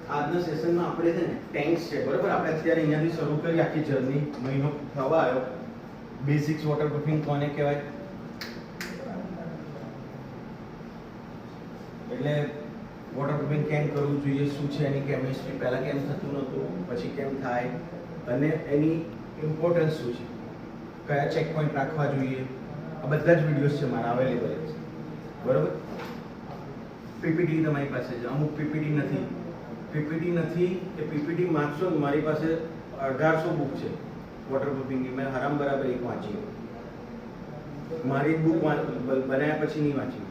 આજના સેશનમાં આપણે છે ને ટેન્ક્સ છે બરાબર. આપણે અત્યારે અહીંયાથી શરૂ કરી આખી જર્ની, મહિનો થવા આવ્યો. બેઝિક્સ વોટરપ્રૂફિંગ કોને કહેવાય, એટલે વોટરપ્રૂફિંગ કેમ કરવું જોઈએ, શું છે એની કેમિસ્ટ્રી, પહેલાં કેમ થતું નહોતું, પછી કેમ થાય, અને એની ઇમ્પોર્ટન્સ શું છે, કયા ચેક પોઈન્ટ રાખવા જોઈએ, આ બધા જ વિડીયોઝ છે મારા અવેલેબલ છે બરાબર. પીપીટી તમારી પાસે છે, અમુક પીપીટી નથી કે પીપીટી માગશો ને મારી પાસે 1800 બુક છે વોટરપ્રૂફિંગની. મેં હરામ બરાબર એક વાંચી, મારી બુક બનાવ્યા પછી નહીં વાંચી,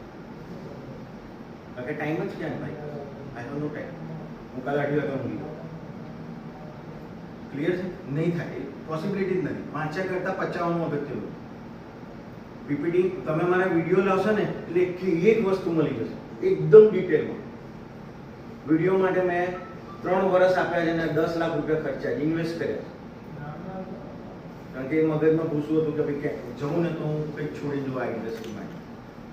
કારણ કે ટાઈમ જ ક્યાં ભાઈ, આઈ હેવ નો ટાઈમ. હું કાલે 8 વાગે ઊંઘી ગયો. ક્લિયર છે? નહીં થાય, પોસિબિલિટી જ નથી. વાંચ્યા કરતાં 55 અગત્યનું. પીપીટી તમે મારા વિડીયો લાવશો ને એટલે એક વસ્તુ મળી જશે એકદમ ડિટેલમાં. વિડીયો માટે મેં 3 વર્ષ આપ્યા છે અને 10 લાખ રૂપિયા ખર્ચા ઇન્વેસ્ટ કર્યા છે, કારણ કે એ મગજમાં પૂછવું હતું કે ભાઈ જવું ને તો હું કંઈક છોડી દઉં આ ઇન્ડસ્ટ્રી માટે.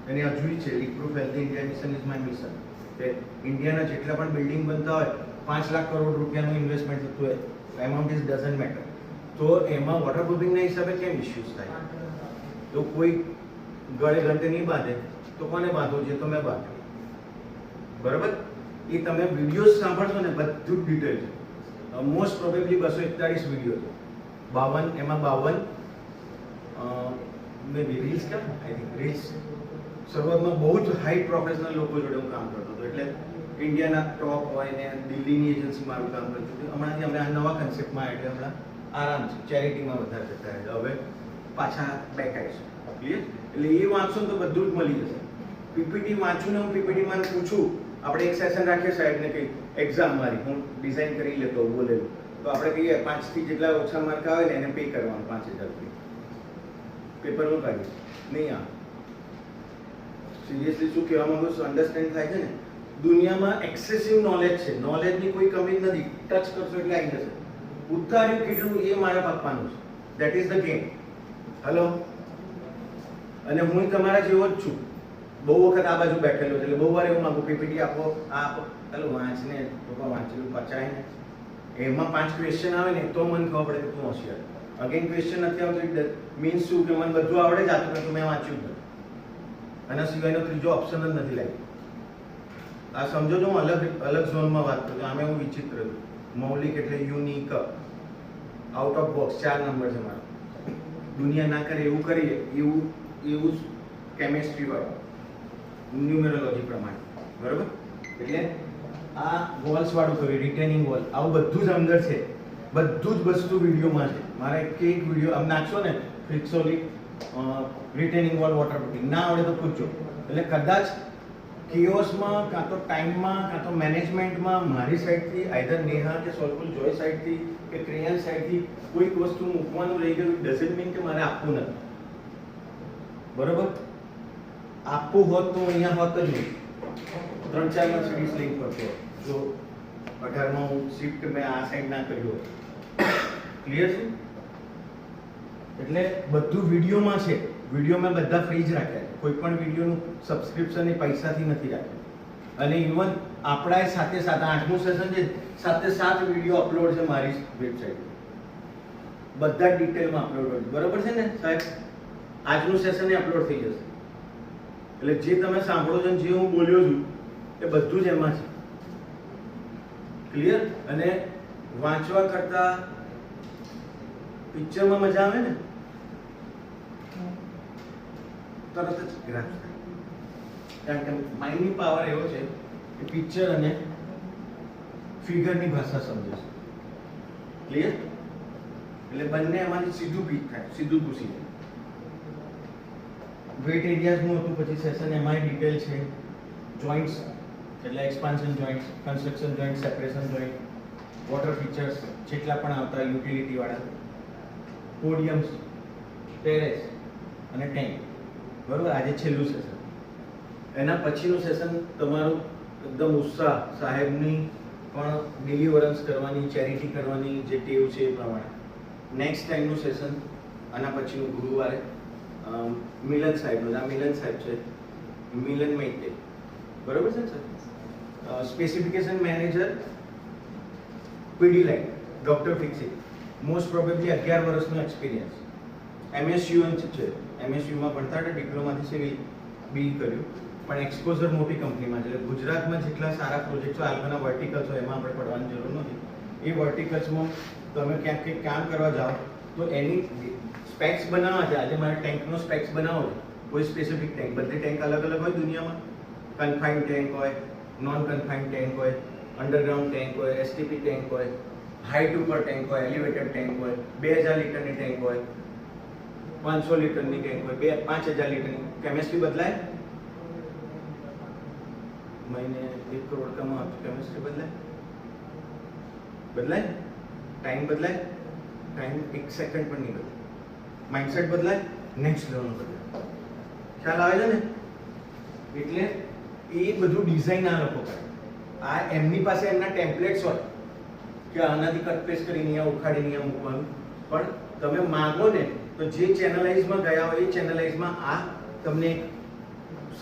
એની હજુ છે leakproof health India mission is my mission, કે ઇન્ડિયાના જેટલા પણ બિલ્ડિંગ બનતા હોય 5 લાખ કરોડ રૂપિયાનું ઇન્વેસ્ટમેન્ટ થતું હોય, એમાઉન્ટ ઇઝ ડઝન્ટ મેટર. તો એમાં વોટરપ્રૂફિંગના હિસાબે કેમ ઇસ્યુઝ થાય? તો કોઈ ગળે ગંતે નહીં બાંધે તો કોને બાંધવો છે? તો મેં બાંધ્યો બરાબર. એ તમે વિડીયોઝ સાંભળશો ને બધું જ ડિટેલ છે. મોસ્ટ પ્રોબેબલી 241 વિડીયો છે, 52 એમાં 52 મે બી રીલ્સ કેમ આઈ થિંક રીલ્સ. શરૂઆતમાં બહુ જ હાઈ પ્રોફેશનલ લોકો જોડે હું કામ કરતો હતો, એટલે ઇન્ડિયાના ટોપ હોય ને દિલ્હીની એજન્સી મારું કામ કરતું હતું. હમણાંથી અમે આ નવા કન્સેપ્ટમાં એટલે હમણાં આરામ છે, ચેરિટીમાં વધારે જતા રહે. હવે પાછા બેક આવીશું. ક્લિયર? એટલે એ વાંચશો તો બધું જ મળી જશે. પીપીટી વાંચું ને હું પીપીટીમાં પૂછું, આપણે એક સેશન રાખીએ સાહેબને કંઈ એક્ઝામ મારી, હું ડિઝાઇન કરી લેતો બોલેલું, તો આપણે કહીએ 5 થી જેટલા ઓછા માર્ક આવે ને એને પે કરવાનું 5000 રૂપિયા. પેપર હું કાઢીશ નહીં. આ સિરિયસલી શું કહેવા માંગુ છું, અન્ડરસ્ટેન્ડ થાય છે ને? દુનિયામાં એક્સેસિવ નોલેજ છે, નોલેજની કોઈ કમી નથી. ટચ કરશો એટલે આવી જશે. ઉતાર્યું કેટલું એ મારા પપ્પાનું છે, that is the game. Hello, અને હું તમારા જેવો જ છું. બહુ વખત આ બાજુ બેઠેલો છે, એટલે બહુ વાર એવું માંગુ પીપીટી આપો, આ આપો. ચાલો વાંચને પપ્પા વાંચેલું પચાય ને, એમાં 5 ક્વેશ્ચન આવે ને તો મને ખબર પડે કે તું હોશિયાર. અગેન ક્વેશ્ચન નથી આવતો ઇટ મીન્સ શું કે મને બધું આવડે જ આતું કે મેં વાંચ્યું જ નથી. આના સિવાયનો ત્રીજો ઓપ્શન જ નથી લાગ્યો. આ સમજો છો, હું અલગ ઝોનમાં વાત કરું છું. આમે હું વિચિત્ર છું. મૌલિક એટલે unique, out of box 4 number છે મારો. દુનિયા ના કરે એવું કરીએ, એવું જ કેમેસ્ટ્રી વાળો ન્યુમેરોલોજી પ્રમાણે બરાબર. એટલે આ વોલ્સ વાળું કર્યું, રિટેનિંગ વોલ, આવું બધું જ અંદર છે. બધું જ વસ્તુ વિડીયોમાં છે. મારા એક વિડીયો આમ નાખશો ને ફ્લિક્સોલિક રિટેનિંગ વોલ વોટરપ્રૂફિંગ ના આવડે તો પૂછજો. એટલે કદાચ કિયોસમાં કાં તો ટાઈમમાં કાં તો મેનેજમેન્ટમાં મારી સાઈડથી આઈધર નેહા કે સોલ્ફુલ જોય સાઈડથી કે ક્રિયાન સાઈડથી કોઈક વસ્તુ મૂકવાનું રહી ગયું. ડઝન્ટ મીન કે મારે આપવું નથી બરોબર. આપવું હોત તો અહીંયા હોત જ નહીં. 3-4 સિરીઝ લિંક કરતો જો 18માં હું શિફ્ટ મેં આ સાઈડ ના કર્યો. ક્લિયર છે? એટલે બધું વિડીયોમાં છે. વિડીયો મેં બધા ફ્રી જ રાખ્યા છે. કોઈ પણ વિડીયોનું સબસ્ક્રિપ્શન એ પૈસાથી નથી રાખ્યું. અને ઇવન આપણા સાથે 8મું સેશન છે, 7 વિડીયો અપલોડ છે મારી વેબસાઇટ. બધા જ ડિટેલમાં અપલોડ હોય બરોબર છે ને સાહેબ? આજનું સેશન એ અપલોડ થઈ જશે. એટલે જે તમે સાંભળો છો જે હું બોલ્યો છું એ બધું જ એમાં છે. ક્લિયર? અને વાંચવા કરતા પિક્ચરમાં મજા આવે ને, તરત જ ગ્રાફ થાય. કારણ કે માઇન્ડની પાવર એવો છે કે પિક્ચર અને ફિગરની ભાષા સમજે છે. ક્લિયર? એટલે બંને એમાંથી સીધું પીક થાય, સીધું ઘૂસી જાય. વેટ એરિયાઝનું હતું, પછી સેશન એમાં ડિટેલ છે. જોઈન્ટ્સ એટલે expansion joints, construction joint, separation joint, water features જેટલા પણ આવતા યુટિલિટી વાળા, પોડિયમ્સ, ટેરેસ અને ટેન્ક બરોબર. આજે છેલ્લું સેશન. એના પછીનું સેશન તમારું એકદમ ઉત્સાહ સાહેબની પણ ડિલિવરન્સ કરવાની, ચેરિટી કરવાની જે ટેવ છે એ પ્રમાણે. નેક્સ્ટ ટાઈમનું સેશન આના પછીનું ગુરુવારે મિલન સાહેબનું. આ મિલન સાહેબ છે, મિલન મૈત્રે બરોબર છે ને sir? Specification manager Pidilite, doctor Fixit, most probably 11 વર્ષનો એક્સપિરિયન્સ, MSU છે, MSUમાં ભણતા હતા, ડિપ્લોમાથી સિવિલ બી કર્યું, પણ એક્સપોઝર મોટી કંપનીમાં છે. ગુજરાતમાં જેટલા સારા પ્રોજેક્ટ્સ હાલના વર્ટિકલ્સ હોય એમાં આપણે પડવાની જરૂર નથી. એ વર્ટિકલ્સમાં તમે ક્યાંક કંઈક કામ કરવા જાઓ તો એની સ્પેક્સ બનાવવા છે. આજે મારે ટેન્કનો સ્પેક્સ બનાવવો છે, કોઈ સ્પેસિફિક ટેન્ક, બધી ટેન્ક અલગ અલગ હોય દુનિયામાં. કન્ફાઇન્ડ ટેન્ક હોય, નોન કન્ફાઇન્ડ ટેન્ક હોય, અંડરગ્રાઉન્ડ ટેન્ક હોય, STP ટેન્ક હોય, હાઇટ ઉપર ટેન્ક હોય, એલિવેટેડ ટેન્ક હોય, 2000 લીટરની ટેન્ક હોય, 500 લીટરની ટેન્ક હોય, 5000 લીટરની. કેમિસ્ટ્રી બદલાય, મહિને 1 કરોડ કમાવો તો કેમિસ્ટ્રી બદલાય, ટાઈમ બદલાય, ટાઈમ 1 સેકન્ડ પણ નહીં બદલાય. માઇન્ડસેટ બદલાય, નેક્સ્ટ લેવલનો બદલાય. ખ્યાલ આવે છે ને? એટલે એ બધું ડિઝાઇન આ લોકો કરે. આ એમની પાસે એમના ટેમ્પલેટ્સ હોય કે આનાથી કટ પેસ્ટ કરીને અહીંયા ઉખાડીને અહીંયા મૂકવાનું, પણ તમે માંગો ને તો જે ચેનલાઇઝમાં ગયા હોય એ ચેનલાઇઝમાં આ તમને એક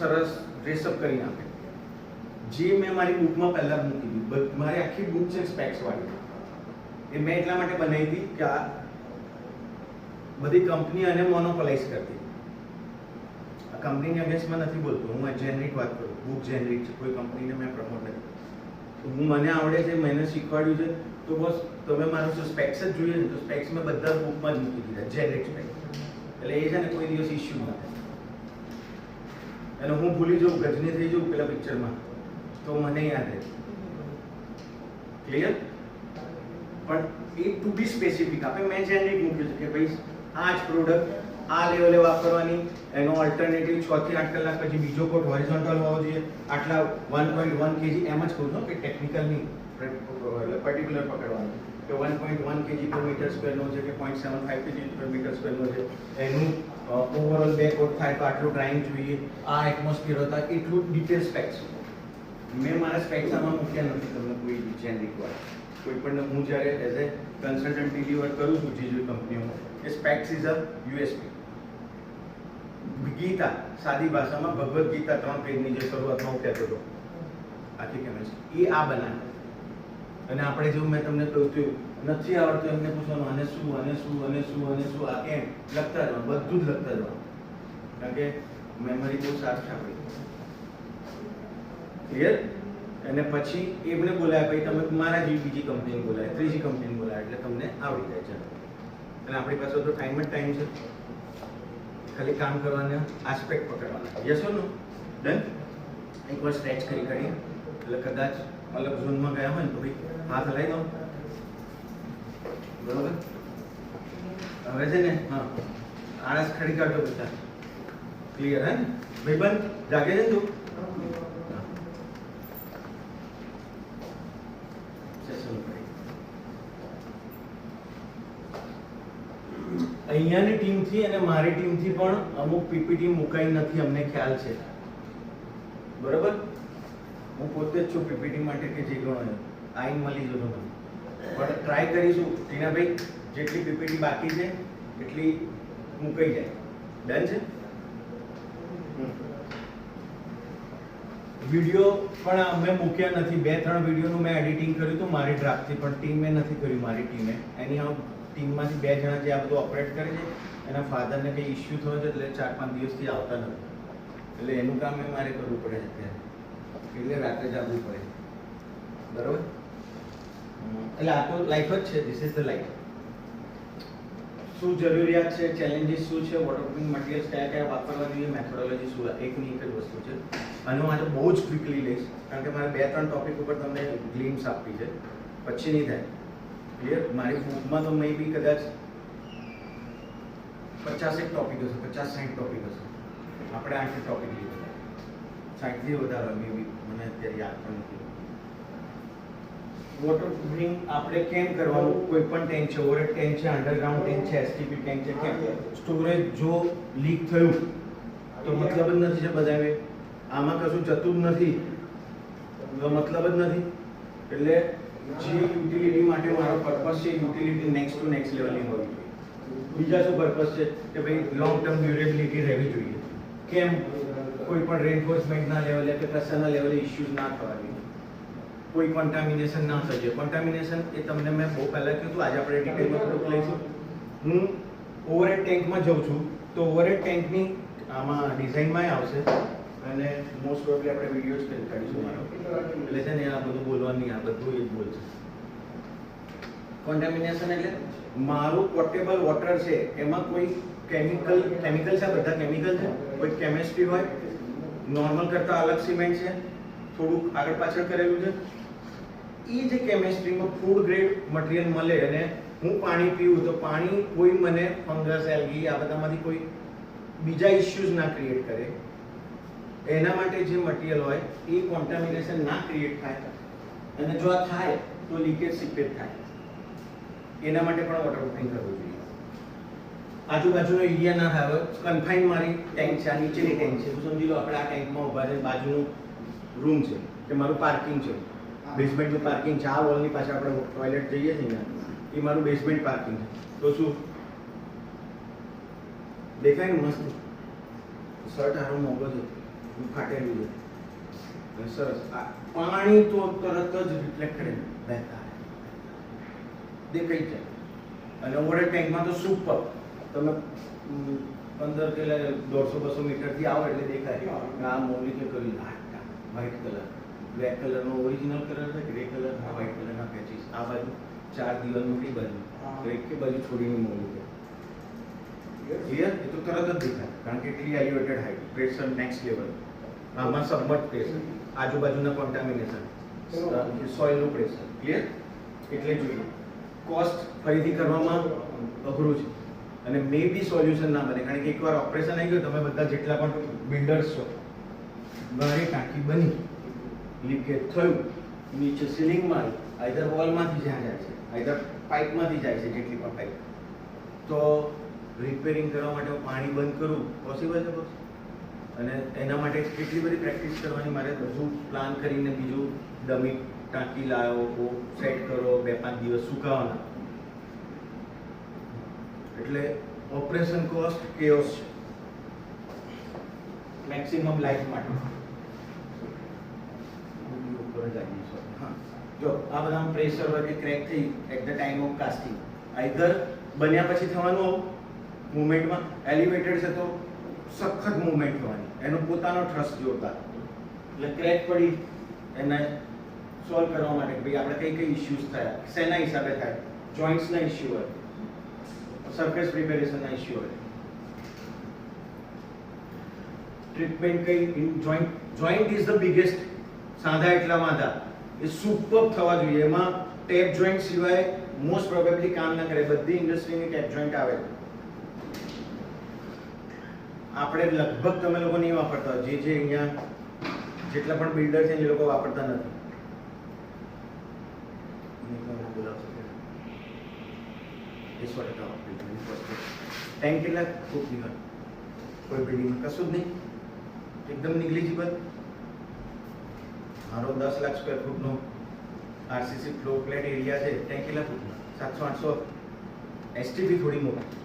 સરસ ડ્રેસઅપ કરીને આપે. જે મેં મારી બુકમાં પહેલા મૂકી દીધી, મારી આખી બુક છે સ્પેક્સ વાળી. એ મેં એટલા માટે બનાવી હતી કે આ બધી કંપની અને મોનોપોલાઇઝ કરતી. આ કંપનીને અગેન્સ્ટમાં નથી બોલતો, હું આ જેનરિક વાત કરું. બુક જેનરિક છે, કોઈ કંપનીને મેં પ્રમોટ નથી. મને આવડે છે, મને શીખવાડ્યું છે, તો બસ તમે મારું જો સ્પેક્સ જ જોઈએ ને તો સ્પેક્સ મેં બધા બુકમાં જ મૂકી દીધા, જેનરિક સ્પેક્સ. એટલે એ છે ને કોઈ દિવસ ઇશ્યુ ન થાય. અને હું ભૂલી જાઉં, ગજની થઈ જાઉં પેલા પિક્ચરમાં, તો મને યાદ રહે. ક્લિયર? પણ એ ટુ બી સ્પેસિફિક આપણે મેં જેનરિક મૂક્યું છે કે ભાઈ આ જ પ્રોડક્ટ આ લેવલે વાપરવાની, એનો ઓલ્ટરનેટિવ 6 થી 8 કલાક પછી બીજો કોટ હોરિઝોન્ટલ હોવો જોઈએ, આટલા 1.1 kg. એમ જ કહું છું કે ટેકનિકલ નહીં, પર્ટિક્યુલર પકડવાનું કે 1.1 kg પર મીટર સ્ક્વેરનો છે કે 0.75 kg પર મીટર સ્ક્વેરનો છે, એનું ઓવરઓલ 2 કોટ થાય તો આટલું ડ્રાઇંગ જોઈએ, આ એટમોસ્ફિયર હતા, એટલું ડિટેલ સ્પેક્સ. મેં મારા સ્પેક્સ આમાં મૂક્યા નથી તમને કોઈ જેનરિક વાત. કોઈ પણ હું જ્યારે એઝ એ કન્સલ્ટન્ટ ડિલિવર કરું છું જે કંપનીઓમાં, એ specs is a USP. Gita, સાદી ભાષામાં ભગવદ્ ગીતા 3 પેજની જે શરૂઆતમાં હું કહેતો હતો આખી કેમિસ્ટ્રી, એ આ બનાવે. અને આપણે જેવું મેં તમને કહ્યું હતું, નથી આવડતું એમને પૂછવાનું આને શું, આને શું, આને શું, આને શું, આ કેમ, લખતા જવાનું, બધું જ લખતા જવાનું, કારણ કે મેમરી બહુ સારી છે આપણી. ક્લિયર? અને પછી એમને બોલાય, ભાઈ તમે મારા જેવી બીજી કંપનીને બોલાય, ત્રીજી કંપનીને બોલાય, એટલે તમને આવડી જાય છે. અને આપણી પાસે તો ટાઈમ જ ટાઈમ છે, ખાલી કામ કરવાના, આસ્પેક્ટ પકડવાના. Yes or no? ડન? એકવાર સ્ટ્રેચ કરી કાઢીએ, એટલે કદાચ અલગ ઝોનમાં ગયા હોય ને તો ભાઈ હાથ હલાવી દો. બરોબર? હવે છે ને, હા, આળસ ખડી કાઢો બધા. ક્લિયર હે ને ભાઈબંધ? જાગે છે ને તું? અહીંયાની ટીમથી અને મારી ટીમથી પણ અમુક PPT મુકાઈ નથી, અમને ખ્યાલ છે. બરોબર? હું પોતે જ છું PPT માટે કે જે ગણો આઈને મળી જતો મને, પણ ટ્રાય કરીશું ટીનાભાઈ, જેટલી PPT બાકી છે એટલી મુકાઈ જાય. ડન છે? વિડીયો પણ અમે મૂક્યા નથી. 2-3 વિડીયોનું મેં એડિટિંગ કર્યું હતું મારી ડ્રાફ્ટથી, પણ ટીમે નથી કર્યું મારી ટીમે. એની ટીમમાંથી 2 જણા જે આ બધું ઓપરેટ કરે છે, એના ફાધરને કંઈ ઇસ્યુ થયો છે એટલે 4-5 દિવસથી આવતા નથી, એટલે એનું કામ મારે કરવું પડે છે અત્યારે, એટલે રાત્રે જાગવું પડે. બરોબર? એટલે આ તો લાઈફ જ છે, ધીસ ઇઝ ધ લાઈફ. શું જરૂરિયાત છે, ચેલેન્જીસ શું છે, વોટરપ્રૂફિંગ મટીરિયલ્સ કયા કયા વાપરવા જોઈએ, મેથોડોલોજી શું, એકની એક જ વસ્તુ છે. અને હું આજે બહુ જ ક્વિકલી લઈશ, કારણ કે મારે 2-3 ટોપિક ઉપર તમને ગ્લિમ્સ આપવી છે, પછી નહીં થાય. ક્લિયર? મારી બુકમાં તો મે બી કદાચ 50 ટોપિક હશે, 50-60 ટોપિક હશે. આપણે 8 ટોપિક લીધા, 60થી વધારે મે બી, મને અત્યારે યાદ પણ નથી. વોટરપ્રૂફિંગ આપણે કેમ કરવાનું? કોઈ પણ ટેન્ક છે, ઓવરહેડ ટેન્ક છે, અંડરગ્રાઉન્ડ ટેન્ક છે, STP ટેન્ક છે, કેમ સ્ટોરેજ જો લીક થયું તો મતલબ જ નથી છે બધાને, આમાં કશું જતું જ નથી તો મતલબ જ નથી. એટલે જે યુટિલિટી માટે મારો પર્પસ છે, યુટિલિટી નેક્સ્ટ ટુ નેક્સ્ટ લેવલની હોવી જોઈએ. બીજા શું પર્પસ છે કે ભાઈ લોંગ ટર્મ ડ્યુરેબિલિટી રહેવી જોઈએ. કેમ? કોઈ પણ રેન્ફોર્સમેન્ટના લેવલે કે કશાના લેવલે ઇશ્યુઝ ના થવા જોઈએ. કોઈ કોન્ટામિનેશન ના થઈ જાય. કોન્ટામિનેશન એ તમને મેં બહુ પહેલાં કહ્યું હતું, આજે આપણે ડિટેલમાં થોડુંક લઈશું. હું ઓવરહેડ ટેન્કમાં જાઉં છું તો ઓવરહેડ ટેન્કની આમાં ડિઝાઇનમાં આવશે અને મોસ્ટ પ્રોબેબલી આપણે વિડીયોઝ કરી કાઢીશું મારો, એટલે છે ને આ બધું બોલવાનું નહીં, આ બધું એ જ બોલશે. કોન્ટામિનેશન એટલે મારું પોર્ટેબલ વોટર છે એમાં કોઈ કેમિકલ છે, બધા કેમિકલ છે, કોઈ કેમિસ્ટ્રી હોય, નોર્મલ કરતાં અલગ સિમેન્ટ છે, થોડુંક આગળ પાછળ કરેલું છે, એ જે કેમિસ્ટ્રીમાં ફૂડ ગ્રેડ મટીરિયલ મળે અને હું પાણી પીવું તો પાણી કોઈ મને ફંગસ, એલ્ગી આ બધામાંથી કોઈ બીજા ઇશ્યુઝ ના ક્રિએટ કરે, એના માટે જે મટીરિયલ હોય એ કોન્ટામિનેશન ના ક્રિએટ થાય. અને જો આ થાય તો લીકેજ સીપેજ થાય, એના માટે પણ વોટરપ્રૂફિંગ કરવું જોઈએ. આજુબાજુનો એરિયા ના થાય. કન્ફાઇન મારી ટેન્ક છે, આ નીચેની ટેન્ક છે, તો સમજી લો આપણે આ ટેન્કમાં ઉભા છે, બાજુનું રૂમ છે કે મારું પાર્કિંગ છે, બેઝમેન્ટનું પાર્કિંગ છે, આ વોલની પાછળ આપણે ટોયલેટ જઈએ છીએ ને એ મારું બેઝમેન્ટ પાર્કિંગ છે. તો શું દેખાય ને મસ્ત શર્ટ હારો મોંઘો છે, ફાટેલું છે, સરસ. પાણી તો તરત જ રિફ્લેક્ટ કરે, વહેતા દેખાઈ જાય. અને ઓવરહેડ ટેન્કમાં તો સુપર, તમે 15 કે 150-200 મીટરથી આવો એટલે દેખાય આ મોલિક્યુલ કરી વ્હાઇટ કલર, બ્લેક કલરનો ઓરિજિનલ કલર છે, ગ્રે કલર, આ વ્હાઇટ કલરના પેચીસ, આ બાજુ 4 દિવાલનું કઈ બાજુ એક કે બાજુ છોડીને મોલિક્યુલ ક્લિયર. એ તો તરત જ દેખાય કારણ કે એટલી elevated height, pressure next level, આમાં સબમર્જ પ્રેશર, આજુબાજુના કોન્ટામિનેશન, સોઇલનું પ્રેશર ક્લિયર. એટલે જોઈએ કોસ્ટ ફરીથી કરવામાં અઘરું છે અને મે બી સોલ્યુશન ના બને કારણ કે એકવાર ઓપરેશન આવી ગયું, તમે બધા જેટલા પણ બિલ્ડર્સ છો, બહાર ટાંકી બની, લીકેજ થયું, નીચે સીલિંગમાં આઈધર વોલમાંથી જ્યાં જાય છે, આઈધર પાઇપમાંથી જાય છે, જેટલી પણ પાઇપ, તો રિપેરિંગ કરવા માટે હું પાણી બંધ કરું પોસિબલ છે બોસ? અને એના માટે કેટલી બધી પ્રેક્ટિસ કરવાની, મારે બધું પ્લાન કરીને બીજું ડમી ટાંકી લાવો, સેટ કરો, 2-5 દિવસ સુકાવાના. એટલે ઓપરેશન કોસ્ટ કેઓસ છે મેક્સિમમ લાઈફ માટે. હા, જો આ બધામાં પ્રેશર હોય કે ક્રેક થઈ at the time of casting, either બન્યા પછી થવાનું આવું મુવમેન્ટમાં, એલિવેટેડ છે તો સખત મુવમેન્ટ થવાની, એનો પોતાનો ટ્રસ્ટ જોરદાર. એટલે ક્રેક પડી એને સોલ્વ કરવા માટે ભાઈ આપણે કઈ કઈ ઇશ્યુઝ થયા, શેના હિસાબે થાય, જોઈન્ટ્સના ઇશ્યુ હોય, સરફેસ પ્રિપેરેશનના ઇશ્યુ હોય, ટ્રીટમેન્ટ કઈ જોઈન્ટ ઇઝ ધ બિગેસ્ટ. સાંધા એટલા વાંધા એ સુપર થવા જોઈએ, એમાં ટેપ જોઈન્ટ સિવાય મોસ્ટ પ્રોબેબલી કામ ના કરે. બધી ઇન્ડસ્ટ્રીની ટેપ જોઈન્ટ આવે, આપણે લગભગ તમે લોકો નહીં વાપરતા, જે અહીંયા જેટલા પણ બિલ્ડર છે એ લોકો વાપરતા નથી. ટેન્ક કેટલા ફૂટની હોય કોઈ બિલ્ડિંગમાં? કશું જ નહીં, એકદમ નિગ્લિજિબલ. મારો 10 લાખ સ્ક્વેર ફૂટનો આરસીસી ફ્લોર પ્લેટ એરિયા છે, ટેન્ક કેટલા ફૂટનો? 700-800. એસટીપી થોડી મોટી,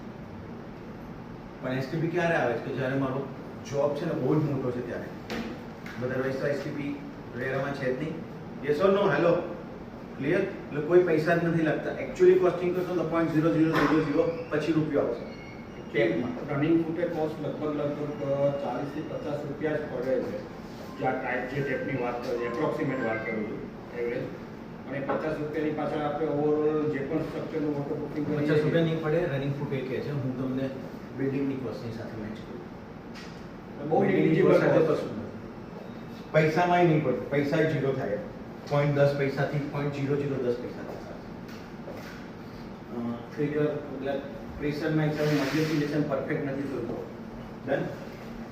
પણ એસટીપી ક્યારે આવે છે કે જ્યારે મારો જોબ છે ને બહુ જ મોટો છે ત્યારે. અદરવાઇઝ તો એસટીપી રેરામાં છે જ નહીં. Yes or no? Hello, clear. એટલે કોઈ પૈસા જ નથી લાગતા. એકચ્યુઅલી કોસ્ટિંગ કરશો તો 0.0000 પછી રૂપિયો આવશે ટેપમાં. રનિંગ ફૂટે કોસ્ટ લગભગ 40 થી 50 રૂપિયા જ પડે છે. જ્યાં ટાઈપ જે ટેપની વાત કરું છું, એપ્રોક્સિમેટ વાત કરું છું એવરેજ, અને 50 રૂપિયાની પાછળ આપણે ઓવરઓલ જે પણ સ્ટ્રક્ચરનું વોટરપ્રૂફિંગ 50 રૂપિયા નહીં પડે. રનિંગ ફૂટ એ કહે છે, હું તમને બિલ્ડિંગની કોસ્ટની સાથે મેચ કરું. બહુ negligible સાથે cost. કશું નથી. પૈસામાંય નહીં પડે, પૈસા 0 થાય. 0.10 પૈસાથી 0.0010 પૈસા ફિગર પ્રેશરના હિસાબે મલ્ટિપ્લિકેશન પરફેક્ટ નથી થતું. ડન.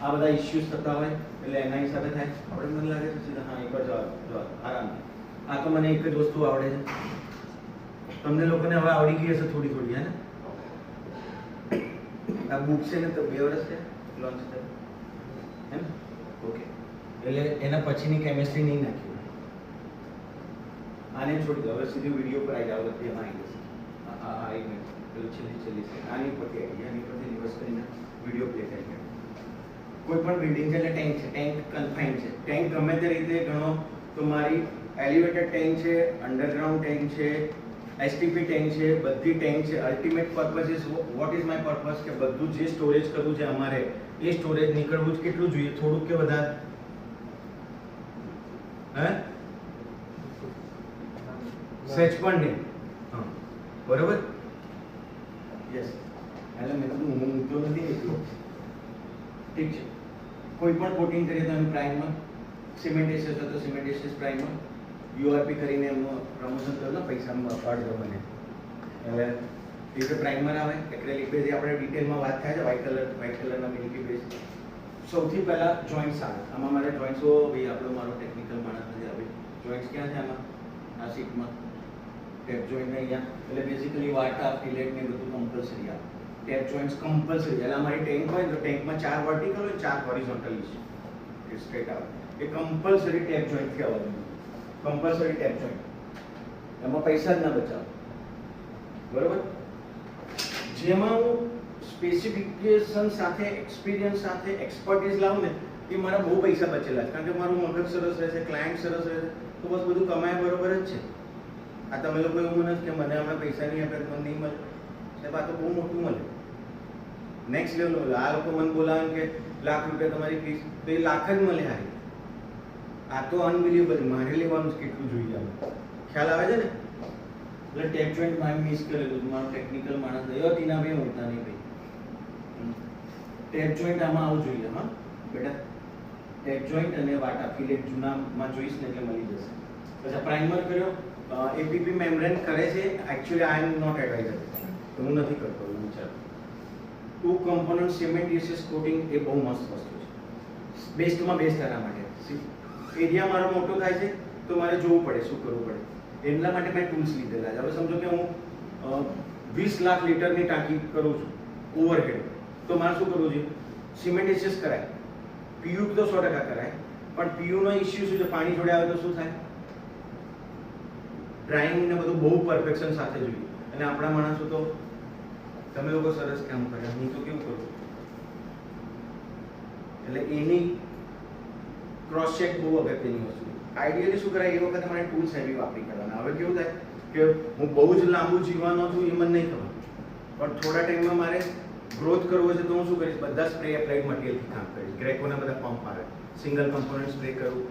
આ બધા ઇશ્યુઝ થતા હોય એટલે એના હિસાબે થાય. આપણે મને લાગે છે સીધા હા એકવાર જવાબ આરામથી. આ તો મને એક જ વસ્તુ આવડે છે, તમને લોકોને હવે આવડી ગઈ હશે થોડી થોડી, હે ને? આ બુક છે ને તો 2 વર્ષ છે લોન્ચ થયું, હે ને? ઓકે, એટલે એના પછીની કેમિસ્ટ્રી નહીં નાખી. આને છોડી દો, હવે સીધું વિડીયો પર આવી જાવ તો એમાં આવી જશે. આવી ગયું પેલું છેલ્લી છે, આની પરથી આવી ગયા, આની પરથી રિવર્સ કરીને વિડીયો પ્લે થઈ ગયો. કોઈ પણ બિલ્ડિંગ છે એટલે ટેન્ક છે, ટેન્ક કન્ફાઇન છે. ટેન્ક ગમે તે રીતે ગણો તો મારી એલિવેટેડ ટેન્ક છે, અંડરગ્રાઉન્ડ ટેન્ક છે, એસટીપી ટેન્ક છે, બધી ટેન્ક છે. Ultimate purpose is what is my purpose કે બધું જે સ્ટોરેજ કરવું છે અમારે એ સ્ટોરેજ નીકળવું જ કેટલું જોઈએ, થોડુંક કે વધારે? હે સચ પણ નહીં. હા બરોબર. યસ એટલે મેં કીધું હું ઊંચો નથી એટલો. ઠીક છે. કોઈ પણ કોટિંગ કરીએ તો એનું પ્રાઇમમાં સિમેન્ટેશિયસ હોય તો સિમેન્ટેશિયસ પ્રાઇમમાં યુઆરપી કરીને એમનું પ્રમોશન કરો ને પૈસામાં અપાડજો મને. એટલે એ રીતે પ્રાઇમર આવે, એક્રેલિક બેઝ આપણે ડિટેલમાં વાત થાય છે. વ્હાઇટ કલરના મિલ્કી બેઝ. સૌથી પહેલાં જોઈન્ટ્સ આવે. આમાં મારે જોઈન્ટ્સો ભાઈ આપણો મારો ટેકનિકલ માણસ નથી આવે. જોઈન્ટ્સ ક્યાં છે આમાં? આ સીટમાં ટેપ જોઈન્ટ અહીંયા. એટલે બેઝિકલી વાટા ફિલેટ ને બધું કમ્પલસરી આવે. Tape joints compulsory. એટલે અમારી ટેન્ક હોય તો ટેન્કમાં 4 વર્ટિકલ હોય, 4 હોરિઝોન્ટલી છે. સ્ટ્રેટ આવે એ કમ્પલસરી ટેપ જોઈન્ટથી આવવાનું. Compulsory tape joint. એમાં પૈસા જ ના બચાવો. બરોબર. જેમાં હું સ્પેસિફિકેશન સાથે, એક્સપિરિયન્સ સાથે, એક્સપર્ટીઝ લાવું ને એ મારા બહુ પૈસા બચેલા છે. કારણ કે મારું મગજ સરસ રહેશે, ક્લાયન્ટ સરસ રહેશે, તો બસ બધું કમાય બરોબર જ છે. આ તમે લોકો એવું મને કે મને હમણાં પૈસા નહીં આપે, મને નહીં મળે, સાહેબ આ તો બહુ મોટું મળે. નેક્સ્ટ લેવલ મળે. આ લોકો મને બોલાવે કે લાખ રૂપિયા તમારી ફીસ, તો એ લાખ જ મળે. હારી આ તો અનબિલિવેબલ. મારે લેવાનું જ કેટલું જોઈએ આમ. ખ્યાલ આવે છે ને? એટલે ટેપ જોઈન્ટ માં મિસ કરેલું. મારો ટેકનિકલ માણસ થયો તીના ભાઈ મોટા નહીં ભાઈ. ટેપ જોઈન્ટ આમાં આવું જોઈએ. હા બેટા, ટેપ જોઈન્ટ અને વાટા ફિલેટ જૂનામાં જોઈશ ને એટલે મળી જશે. પછી પ્રાઇમર કર્યો. એપીપી મેમ્બ્રેન કરે છે. Actually I am not advisor, તો હું નથી કરતો. વિચાર 2 કમ્પોનન્ટ સિમેન્ટિશિયસ કોટિંગ એ બહુ મસ્ત વસ્તુ છે. બેસ્ટમાં બેસ્ટ આના માટે. એરિયા મારો મોટો થાય છે તો મારે જોવું પડે શું કરવું પડે. એટલા માટે મેં ટૂલ્સ લીધેલા છે. હવે સમજો કે હું 20 લાખ લીટરની ટાંકી કરું છું ઓવરહેડ, તો મારે શું કરવું જોઈએ? સિમેન્ટિશિયસ કરાય, પીયુ તો 100% કરાય, પણ પીયુનો ઇશ્યુ શું છે? પાણી જોડે આવે તો શું થાય? ડ્રાઇંગ ને બધું બહુ પરફેક્શન સાથે જોઈએ. અને આપણા માણસો તો તમે લોકો સરસ કામ કરે, હું તો કેવું કરું. એટલે એની ક્રોસ ચેક બહુ અગત્યની વસ્તુ. આઈડિયલી શું કરાય, એ વખતે મારે ટૂલ્સ હેવી વાપરી કરવાના. હવે કેવું થાય કે હું બહુ જ લાંબુ જીવવાનો છું એ મને નહીં ખબર, પણ થોડા ટાઈમમાં મારે ગ્રોથ કરવો છે તો હું શું કરીશ? બધા સ્પ્રે એપ્લાઇડ મટીરિયલથી કામ કરીશ. ગ્રેકોના બધા પંપ આવે, સિંગલ કમ્પોનન્ટ સ્પ્રે કરું,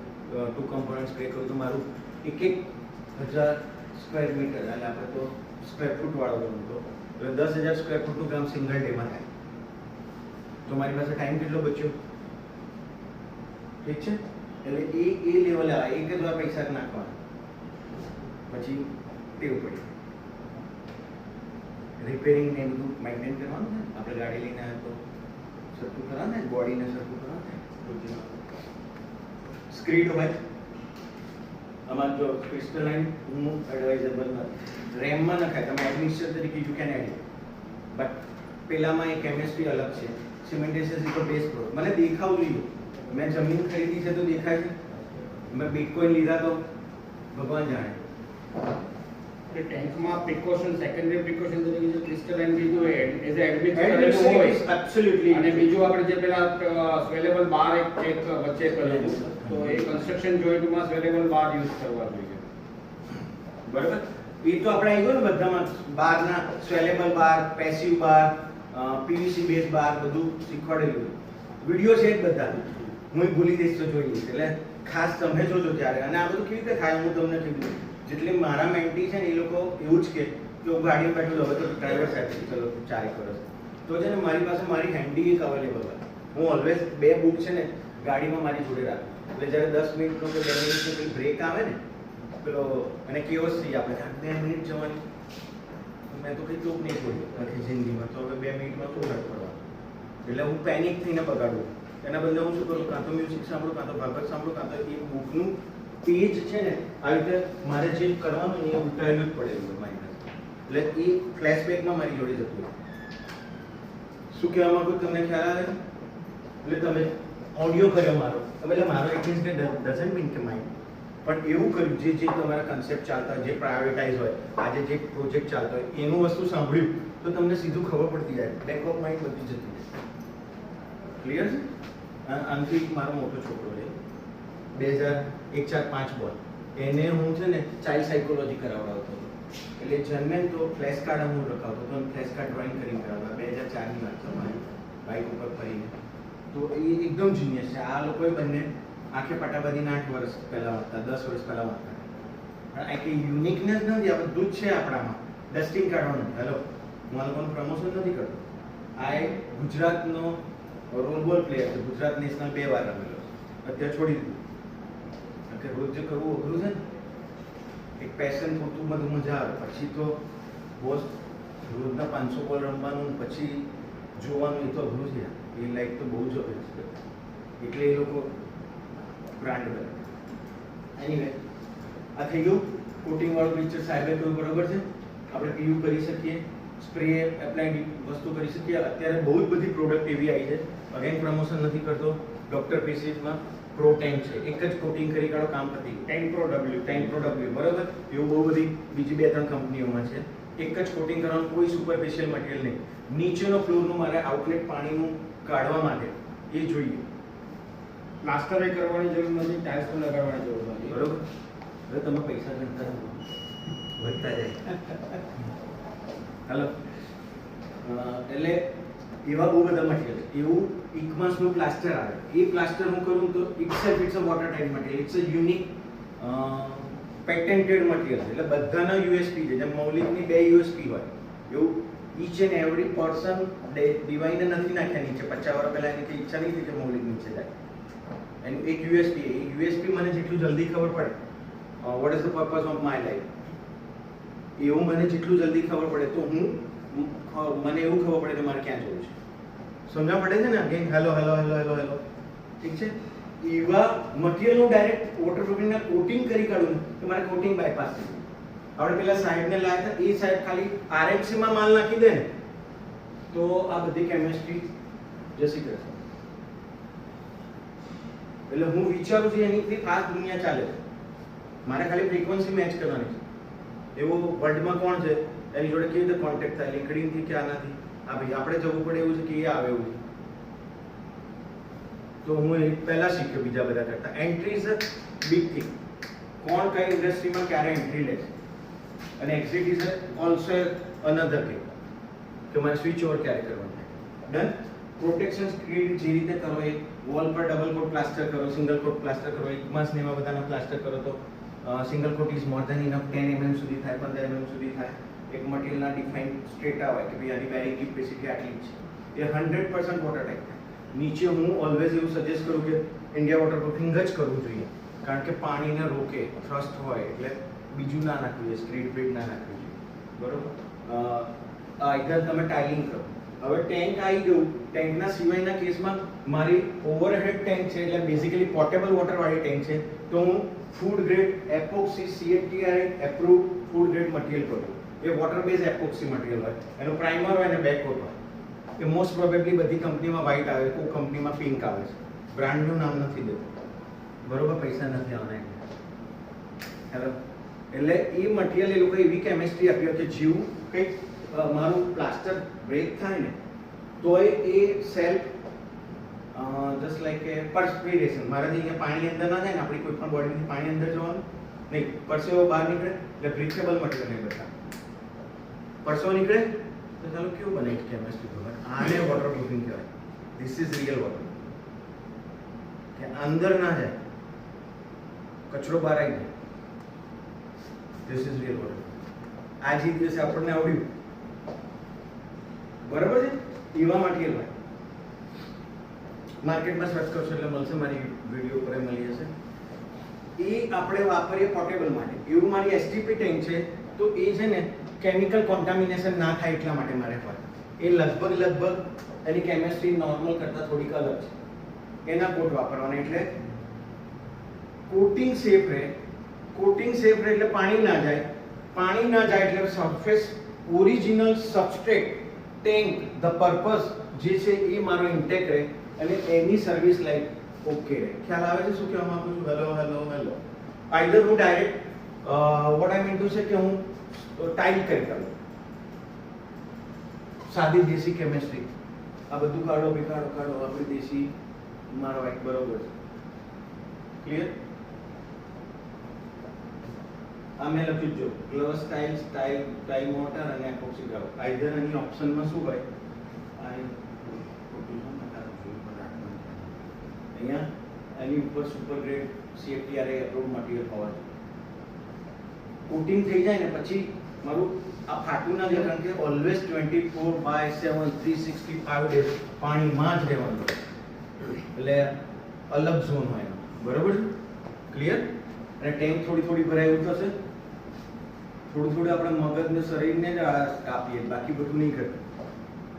2 કમ્પોનન્ટ સ્પ્રે કરું, તો મારું 1000 સ્ક્વેર મીટર, એટલે આપણે તો સ્ક્વેર ફૂટ વાળો ગણું તો 10,000 સ્ક્વેર ફૂટનું કામ સિંગલ ડેમાં થાય. તો મારી પાસે ટાઈમ કેટલો બચ્યો? ઠીક છે. એટલે એ લેવલે આવે. એક જ વાર પૈસા નાખવાના, પછી ટેવ પડી. રિપેરિંગ ને બધું મેન્ટેન કરવાનું ને. આપણે ગાડી લઈને આવે તો સરખું કરવાનું ને, બોડીને સરખું કરવાનું. સ્ક્રીડ હોય આમાં, જો ક્રિસ્ટલાઇન હું એડવાઇઝેબલ નથી. રેમમાં નખાય, તમે એડમિક્સચર તરીકે યુ કેન એડ, બટ પેલામાં એ કેમિસ્ટ્રી અલગ છે. સિમેન્ટેશિયસ ઇઝ ધ બેસ્ટ પ્રોડક્ટ. મને દેખાવ જોઈએ. મેં જમીન ખરીદી છે તો દેખાય છે, મેં બિટકોઇન લીધા તો ભગવાન જાણે. એટલે ટેન્કમાં પ્રિકોશન, સેકન્ડરી પ્રિકોશન તરીકે જે ક્રિસ્ટલાઇન બીજું એઝ અ એડમિક્સચર હોય, એબ્સોલ્યુટલી. અને બીજું આપણે જે પેલા સ્વેલેબલ બાર એક ચેક વચ્ચે કરેલું, તો એ કન્સ્ટ્રક્શન જોઈન્ટમાં સ્વેલેબલ બાર યુઝ કરવા જોઈએ. બરાબર. એ તો આપણે આવી ગયો ને બધામાં. બારના સ્વેલેબલ બાર, પેસિવ બાર, પીવીસી બેઝ બાર બધું શીખવાડેલું. વિડીયો છે જ બધા. હું ભૂલી દઈશ તો જોઈ લઈશ. એટલે ખાસ તમે જોજો ત્યારે. અને આ બધું કેવી રીતે થાય હું તમને કીધું. જેટલી મારા મેન્ટી છે ને એ લોકો એવું જ કે હું ગાડીમાં બેઠો હવે તો ડ્રાઈવર સાથે ચલો 4 વર્ષ તો છે ને મારી પાસે મારી હેન્ડી એક અવેલેબલ હોય. હું ઓલવેઝ 2 બુક છે ને ગાડીમાં મારી જોડે રાખું. એટલે જ્યારે 10 મિનિટનો કે 2 મિનિટનો કંઈ બ્રેક આવે ને પેલો અને કેવોસ થઈ આપણે 2 મિનિટ જવાની, મેં તો કંઈ ચોક નહીં બોલ્યો આખી જિંદગીમાં. તો હવે 2 મિનિટમાં શું ફરક પડવા? એટલે હું પેનિક થઈને બગાડું. એના બદલે હું શું કરું? કાં તો મ્યુઝિક સાંભળું, કાં તો ભાગવત સાંભળું, કાં તો એ બુકનું પેજ છે ને આવી રીતે મારે જે કરવાનું એ ઉલટાયેલું જ પડેલું મારી પાસે. એટલે એ ફ્લેશબેકમાં મારી જોડે જતું. શું કહેવા માંગુ તમને ખ્યાલ આવે? એટલે તમે ઓડિયો કર્યો મારો, એટલે મારો એટલીસ્ટ ડઝન્ટ મીન કે માઇન્ડ, પણ એવું કર્યું જે જે તમારા કન્સેપ્ટ ચાલતા હોય, જે પ્રાયોરિટાઇઝ હોય, આજે જે પ્રોજેક્ટ ચાલતો હોય એનું વસ્તુ સાંભળ્યું તો તમને સીધું ખબર પડતી જાય. બેક ઓફ માઇન્ડ બધી જતી જાય. ક્લિયર છે? આનાથી મારો મોટો છોકરો છે 2001-4-5 બોલ એને હું છે ને ચાઇલ્ડ સાયકોલોજી કરાવડાવતો હતો. એટલે જન્મે તો ફ્લેશ કાર્ડ હું રખાવતો હતો અને ફ્લેશ કાર્ડ ડ્રોઈંગ કરીને કરાવતા. 2004ની વાત છે મારી, બાઇક ઉપર ફરીને. તો એ એકદમ જીનિયસ છે. આ લોકોએ બંને આંખે પટાબાદીના 8 વર્ષ પહેલાં વાંચતા, 10 વર્ષ પહેલાં વાંચતા. પણ આ કંઈ યુનિકનેસ નથી, આ બધું જ છે આપણામાં. ડસ્ટિંગ કાઢવાનું. હેલો, હું આ લોકોનું પ્રમોશન નથી કરતો. આ એક ગુજરાતનો રોલ બોલ પ્લેયર છે. ગુજરાત નેશનલ 2 વાર રમેલો છે. અત્યારે છોડી દીધું. કે રોજ જે કરવું અઘરું છે ને, એક પેશન પૂરતું બધું મજા આવે. પછી તો બોસ રોજના 500 બોલ રમવાનું, પછી જોવાનું, એ તો અઘરું છે. એ લાઈફ તો બહુ જ અઘરી છે. એટલે એ લોકો બ્રાન્ડ બને. એનીવે, આ થઈ ગયું કોટિંગ વાળું પિક્ચર. સાહેબે કહ્યું બરોબર છે, આપણે પીયુ કરી શકીએ, સ્પ્રે એપ્લાય વસ્તુ કરી શકીએ. અત્યારે બહુ જ બધી પ્રોડક્ટ એવી આવી છે. અગેન પ્રમોશન નથી કરતો. ડોક્ટર પ્રેસ્ક્રિપ્શનમાં પ્રો ટેન્ક છે, એક જ કોટિંગ કરી કાઢો, કામ પતી ગયું. ટેન્ક પ્રો ડબલ્યુ બરાબર. એવું બહુ બધી બીજી 2-3 કંપનીઓમાં છે. એક જ કોટિંગ કરવાનું, કોઈ સુપરફિશિયલ મટીરિયલ નહીં. નીચેનો ફ્લોરનું મારે આઉટલેટ પાણીનું કાઢવા માટે એ જોઈએ. પ્લાસ્ટર કરવાની જરૂર નથી, ટાઇલ્સ પણ લગાડવાની જરૂર નથી. બરોબર. હવે તમે પૈસા ગણતા રહો, વધતા જાય. હાલો, એટલે એવા બહુ બધા મટીરિયલ. એવું ઇકમાસનું પ્લાસ્ટર આવે. એ પ્લાસ્ટર હું કરું તો itself it's a water type material. It's a unique patented material. એટલે બધાના યુએસપી છે. જેમ મૌલિકની 2 યુએસપી હોય, એવું ઈચ એન્ડ એવરી પર્સન ડિવાઈને નથી નાખ્યા નીચે. 50 વર્ષ પહેલા એની ઈચ્છા નહીં થઈ કે મૌલિક નીચે જાય. એનું એક યુએસપી. એ યુએસપી મને જેટલું જલ્દી ખબર પડે, what is the purpose of my life, એવું મને જેટલું જલ્દી ખબર પડે તો મને એવું ખબર પડે કે મારે ક્યાં જવું છે. સમજવા પડે છે ને? Again hello hello hello hello hello, ઠીક છે? એવા મટીરિયલનું ડાયરેક્ટ વોટરપ્રૂફિંગના કોટિંગ કરી કાઢું કે મારે કોટિંગ બાયપાસ થઈ ગયું. આપણે પેલા સાહેબને લાવ્યા હતા, એ સાહેબ ખાલી આરએમસીમાં માલ નાખી દે ને તો આ બધી કેમિસ્ટ્રી જસી કરશે. એટલે હું વિચારું છું એની આ દુનિયા ચાલે છે. મારે ખાલી ફ્રીક્વન્સી મેચ કરવાની છે. એવું વર્લ્ડમાં કોણ છે એની જોડે કેવી રીતે કોન્ટેક્ટ થાય, લિંકડિનથી કે આનાથી. આ ભાઈ આપણે જવું પડે એવું છે કે એ આવે એવું છે. તો હું એ પહેલા શીખ્યો બીજા બધા કરતા. Entry is a big thing. કોણ કઈ ઇન્ડસ્ટ્રીમાં ક્યારે એન્ટ્રી લે છે, અને exit is also another thing કે મારે સ્વિચ ઓવર ક્યારે કરવાનું છે. ડન. પ્રોટેક્શન સ્ક્રીન જે રીતે કરો, એ વોલ પર ડબલ કોટ પ્લાસ્ટર કરો, સિંગલ કોટ પ્લાસ્ટર કરો, એક માસ ને એવા બધાના પ્લાસ્ટર કરો તો single coat is more than enough. 10 mm સુધી થાય, 15 mm સુધી થાય. એક મટીરિયલના ડિફાઇન સ્ટ્રેટા હોય કે ભાઈ આની બેરિંગ કેપેસિટી આટલી જ છે. એ 100% વોટર ટાઈપ થાય. નીચે હું ઓલવેઝ એવું સજેસ્ટ કરું કે ઇન્ડિયા વોટરપ્રૂફિંગ જ કરવું જોઈએ, કારણ કે પાણીને રોકે, થ્રસ્ટ હોય એટલે બીજું ના નાખવું જોઈએ, સ્ક્રીડ બ્રીડ ના નાખવું જોઈએ. બરોબર. ઇધર તમે ટાઇલિંગ કરો. હવે ટેન્ક આવી ગયું. ટેન્કના સિવાયના કેસમાં મારી ઓવરહેડ ટેન્ક છે, એટલે બેઝિકલી પોર્ટેબલ વોટરવાળી ટેન્ક છે. તો હું food grade epoxy CATI approve food grade material કરું. એ વોટર બેઝ એપોક્સી મટીરિયલ હોય. એનો પ્રાઇમર હોય અને બેક કોટ હોય. એ મોસ્ટ પ્રોબેબલી બધી કંપનીમાં વ્હાઇટ આવે, કોઈ કંપનીમાં પિંક આવે છે. બ્રાન્ડનું નામ નથી દેતો, બરોબર? પૈસા નથી આવવાના. હેલો, એટલે એ મટીરિયલ એ લોકો એવી કેમિસ્ટ્રી આપી કે જેવું કંઈક મારું પ્લાસ્ટર બ્રેક થાય ને તો એ સેલ્ફ જસ્ટ લાઈક એ પરસ્પિરેશન. મારાથી અહીંયા પાણી અંદર ના જાય ને, આપણી કોઈ પણ બોડીમાંથી પાણી અંદર જવાનું નહીં, પરસેવો બહાર નીકળે એટલે બ્રીચેબલ મટીરિયલ નહીં. બધા પરસેવો નીકળે તો ચાલો કેવું બને કેમિસ્ટ્રી ખબર. આને વોટરપ્રૂફિંગ કહેવાય. This is real water. કે અંદર ના જાય, કચરો બહાર આવી જાય. This is real water. આ જે દિવસે આપણને આવડ્યું, બરાબર છે, એવા મટીરિયલ હોય. માર્કેટમાં સર્ચ કરશો એટલે મળશે, મારી વિડીયો પર મળી જશે. એ આપણે વાપરીએ પોર્ટેબલ માટે. એવું મારી STP ટેન્ક છે તો એ છે ને કેમિકલ કોન્ટામિનેશન ના થાય એટલા માટે મારે હોય. એ લગભગ એની કેમિસ્ટ્રી નોર્મલ કરતાં થોડીક અલગ છે. એના કોટ વાપરવાના, એટલે કોટિંગ સેફ રહે. કોટિંગ સેફ રહે એટલે પાણી ના જાય. પાણી ના જાય એટલે surface original substrate tank the purpose જે છે એ મારો ઇન્ટેક રહે અને એની સર્વિસ લાઈફ ઓકે રહે. ખ્યાલ આવે છે શું કહેવા માંગુ છું? Hello hello hello. આઈધર હું direct what I mean two છે કે હું ટાઈલ કરી કરું, સાદી દેશી કેમિસ્ટ્રી. આ બધું કાઢો આપણી દેશી મારો એક બરોબર છે. ક્લિયર? આ મેં લખ્યું જો ગ્લવ સ્ટાઇલ ટાઈ મોટર અને એપોક્સી ગ્રાઉ આઈધર એની ઓપ્શનમાં શું હોય અહીંયા એની ઉપર super grade CFTRA approved material હોવા જોઈએ કોટિંગ થઈ જાય ને પછી મારું આ ફાટવું ના જોઈએ કારણ કે ઓલવેઝ 24/7 365 ડેઝ પાણીમાં જ રહેવાનું એટલે અલગ ઝોન હોય એનો. બરોબર છે? ક્લિયર? અને ટેન્ક થોડી ભરાય એવું થશે થોડું આપણે મગજને શરીરને જ આપીએ બાકી બધું નહીં કરતું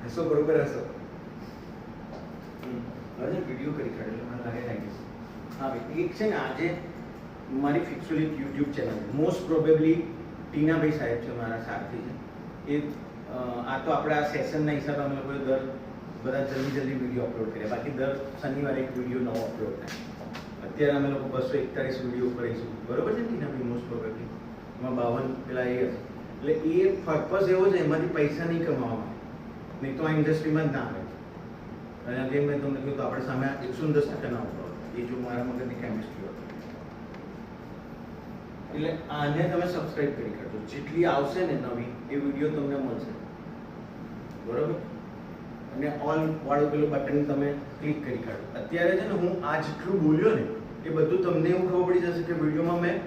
હશો બરોબર હશો હવે વિડીયો કરી કાઢેલો મને લાગે લાગી હા ભાઈ એક છે ને આજે મારી ફિક્સ્યુઅલી યુટ્યુબ ચેનલ મોસ્ટ પ્રોબેબલી ટીનાભાઈ સાહેબ છે મારા સારથી છે એ આ તો આપણા સેશનના હિસાબે અમે લોકોએ બધા જલ્દી વિડીયો અપલોડ કર્યા બાકી દર શનિવારે એક વિડીયો નવો અપલોડ થાય અત્યારે અમે લોકો 241 વિડીયો કરીશું બરોબર છે ટીનાભાઈ મોસ્ટ પ્રોબેબલી એમાં 52 પેલા એ હશે એટલે એ પર્પઝ એવો છે એમાંથી પૈસા નહીં કમાવા નહીં તો આ ઇન્ડસ્ટ્રીમાં જ ના આવે અને જેમ મેં તમને કહ્યું તો આપણે સામે 110% ના ઉપર એ જો મારા મગજની કેમિસ્ટ્રી હતી એટલે આને તમે સબસ્ક્રાઇબ કરી કરજો જેટલી આવશે ને નવી એ વિડીયો તમને મળશે બરોબર અને ઓલ વાળું પેલું બટન તમે ક્લિક કરી કાઢો અત્યારે છે ને હું આ જેટલું બોલ્યો ને એ બધું તમને એવું ખબર પડી જશે કે વિડીયોમાં મેં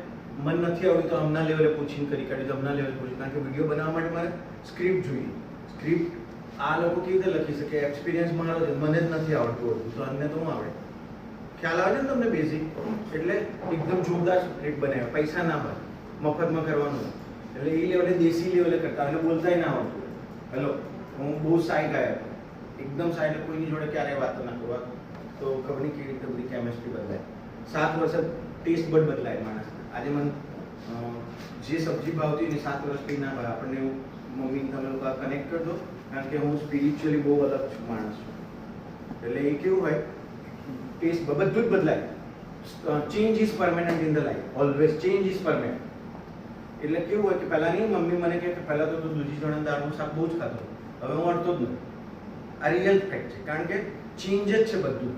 મન નથી આવડ્યું તો હમણાં લેવલે પૂછીને કરી કાઢ્યું તો હમણાં લેવલે પૂછ્યું કારણ કે વિડીયો બનાવવા માટે મારે સ્ક્રિપ્ટ જોઈએ સ્ક્રિપ્ટ આ લોકો કેવી રીતે લખી શકે એક્સપિરિયન્સ મારો છે મને જ નથી આવડતું હોતું તો અમને તો હું આવડે ખ્યાલ આવે છે ને તમને બેઝિક એટલે એકદમ જોરદાર સ્ક્રિપ્ટ બનાવ્યો પૈસા ના ભરે મફતમાં કરવાનું એટલે એ લેવલે દેશી લેવલે કરતા એટલે બોલતાય ના આવડતું હેલો હું બહુ સાય ગાયો એકદમ સાય એટલે કોઈની જોડે ક્યારેય વાત ના કરવા તો ખબર નહીં કેવી રીતે બધી કેમિસ્ટ્રી બદલાય 7 વર્ષે ટેસ્ટ બડ બદલાય માણસ આજે મને જે સબ્જી ભાવતી ને 7 વર્ષથી ના ભાવે આપણને એવું મમ્મી તમે લોકો કનેક્ટ કરજો કારણ કે હું સ્પિરિચ્યુઅલી બહુ અલગ છું માણસ છું એટલે એ કેવું હોય ટેસ્ટ બધું જ બદલાય change is permanent in the life always change is permanent એટલે કેવું હોય કે પહેલા નહીં મમ્મી મને કહે કે પહેલા તો તું દૂધી ચણા દાળનું શાક બહુ જ ખાતો હવે હું અડતો જ નથી આ રિયલ ફેક્ટ છે કારણ કે ચેન્જ જ છે બધું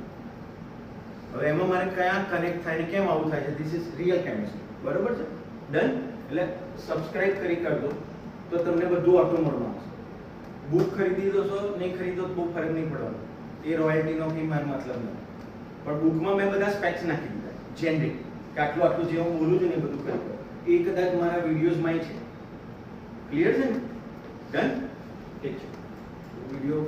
હવે એમાં મારે કયા કનેક્ટ થાય ને કેમ આવું થાય છે ધીસ ઇઝ રિયલ કેમિસ્ટ્રી બરોબર છે ડન એટલે સબસ્ક્રાઇબ કરી કરજો તો તમને બધું ઓટોમોડમાં આવશે બુક ખરીદી દો છો નહીં ખરીદો તો બહુ ફરક નહીં પડવાનો એ રોયલ્ટીનો કંઈ મારો મતલબ નથી પણ બુકમાં મેં બધા સ્પેક્સ નાખી દીધા જેનરિક કે આટલું જે હું બોલું છું ને એ બધું કરી દો એ કદાચ મારા વિડીયોઝમાં છે ક્લિયર છે ને ડન ઠીક છે વિડીયો